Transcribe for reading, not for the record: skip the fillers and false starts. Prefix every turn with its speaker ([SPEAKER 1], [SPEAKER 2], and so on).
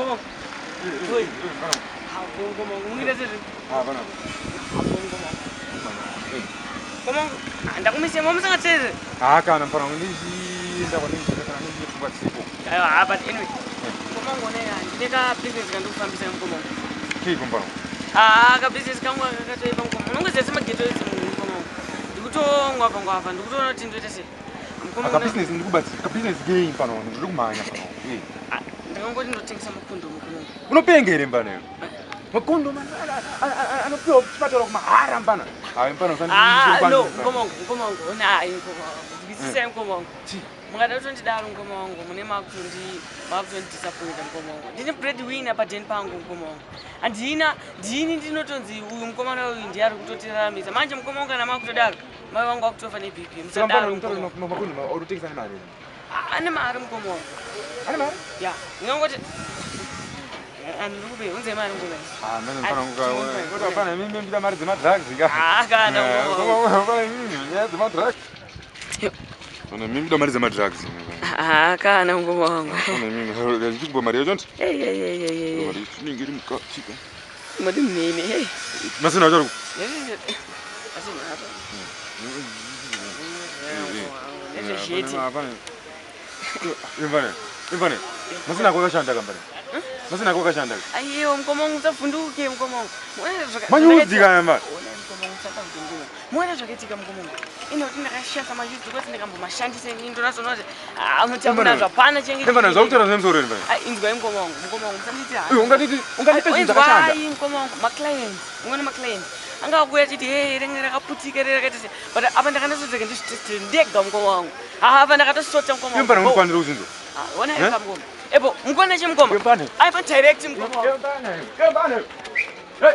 [SPEAKER 1] ngomong. Woi. Ngomong ngomong sih.
[SPEAKER 2] Bana.
[SPEAKER 1] Ngomong anda kumisi ngomong sangat sih.
[SPEAKER 2] Kana mpana ngisi ndaba kana ngisi kubatsipo.
[SPEAKER 1] Ayo apa ini? Ngomong ngone ya. Ini ka business kan tuh sampai ngomong.
[SPEAKER 2] Kiko mpana.
[SPEAKER 1] Ka business kan gua kata ibang ngomong. Nunggu sih sama gitu itu ngomong. Ndikutonga ngapa ndikutona tinto tese.
[SPEAKER 2] Aka business ndikubatsi, ka business game mpana ndikumanya mpana.
[SPEAKER 1] Ndingangoti ndotengesa makondo ngomong.
[SPEAKER 2] Unopengere mpana. Makondo man anopiwa kuchipatara kumahara mpana. Hayi mpana usandizwe
[SPEAKER 1] no, ngomong nayi ngomong. Ndisise ngomong. Mungada utondidaro ngomong, mune makundi disappoint ngomong. Ndine breadwinner padeni pangu ngomong. Andina ndinotonzi uyu mukomana uyu ndiye ari kutotiraramisa. Manje mukomana kana makutodaro, mai vangu vakutofa neBP. Musadaro ngomong.
[SPEAKER 2] Makondo orutengesa nemari.
[SPEAKER 1] Ane mari ngomong.
[SPEAKER 2] Ane mari?
[SPEAKER 1] Ya, ngingangoti andikube unze mari ngomong.
[SPEAKER 2] Mene mpana ngoda pana mimi mbida mari dzemadrugs nga.
[SPEAKER 1] Kana ngomong.
[SPEAKER 2] Pana mimi nyaya dzemadrugs. Pana mimi mbida mari dzemadrugs.
[SPEAKER 1] Kana ngomong.
[SPEAKER 2] Pana mimi ndichingwa mari yacho nti.
[SPEAKER 1] Hey.
[SPEAKER 2] Ningiri mukachika.
[SPEAKER 1] Madi mnene hey.
[SPEAKER 2] Masina charo.
[SPEAKER 1] Asina hapa.
[SPEAKER 2] Imvane. Masina kwakashanda kambani. Masina kwakashanda.
[SPEAKER 1] Ayiyo mkomongo utafunduke mkomongo.
[SPEAKER 2] Manyudzika yamba.
[SPEAKER 1] Mkomongo utafunduke. Muone zvaketika mkomongo. Ino ndinakashata mayuzi kwese ndikambomashandise into nazonoze. Mutamuna zvapana chenge.
[SPEAKER 2] Imvane zvakutara zvemsoro imvane.
[SPEAKER 1] Inzwa mkomongo. Mkomongo musanditi ha.
[SPEAKER 2] Ungandite zvinhu zvakashanda.
[SPEAKER 1] Ayi mkomongo maclient. Muone maclient. Angakuya chiti hey renga rakaputika rakati but apa ndakanasodzeka ndega mkomongo. Apa ndakatosota mkomongo.
[SPEAKER 2] Imvane unokwanira kuzinzo.
[SPEAKER 1] Wona mkomongo. Ebo mukona chimkomo.
[SPEAKER 2] Imvane.
[SPEAKER 1] Aipa direct mkomongo.
[SPEAKER 2] Imvane. Hey.